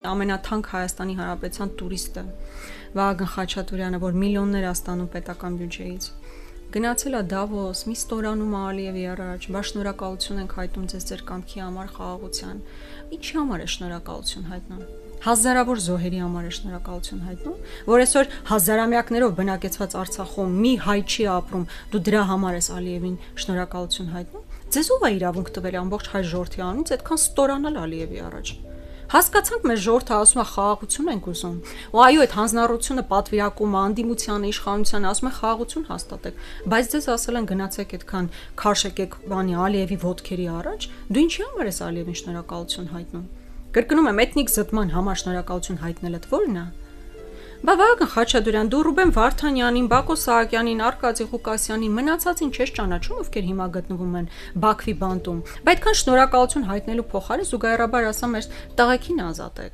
Ամենաթանկ Հայաստանի Հանրապետության տուրիստը Վահագն Խաչատուրյանը, որ միլիոններ է ստանում պետական բյուջեից, գնացել է Դավոս, մի ստորանում է Ալիևի առաջ, բա շնորհակալություն ենք հայտնում ձեզ ձեր կամքի համար, խաղաղության։ Ինչի համար է շնորհակալություն հայտնում։ Հազարավոր զոհերի համար է շնորհակալություն հայտնում, որ այսօր հազարամյակներով բնակեցված Արցախում մի հայ չի ապրում, դու դրա համար ես Ալիևին շնորհակալություն հայտնում։ Ձեզ ով է իրավունք տվել ամբողջ հայ ժողովրդի անունից այդքան ստորանալ Ալիևի առաջ։ Հասկացանք, մեր ժողովուրդը ասում է խաղաղություն ենք ուզում, ու այո, այդ հանձնառությունը պատվիրակում է անդիմությանը, իշխանությանը, ասում է խաղաղություն հաստատեք, բայց ձեզ ասել են գնացեք այդքան քարշ եկեք բանի Ալիևի ոտքերի առաջ, դու ինչի համար ես Ալիևին շնորհակալություն հայտնում։ Կրկնում եմ, էթնիկ զտման համար շնորհակալություն հայտնելդ ո՞րն է։ Բա Վահագն Խաչատուրյան, դու Ռուբեն Վարդանյանին, Բակո Սահակյանին, Արկադի Ղուկասյանին, մնացածին չես ճանաչում, ովքեր հիմա գտնվում են Բաքվի բանտում։ Բայց այդքան շնորհակալություն հայտնելու փոխարեն զուգահեռաբար ասա մեր տղեկին ազատեք։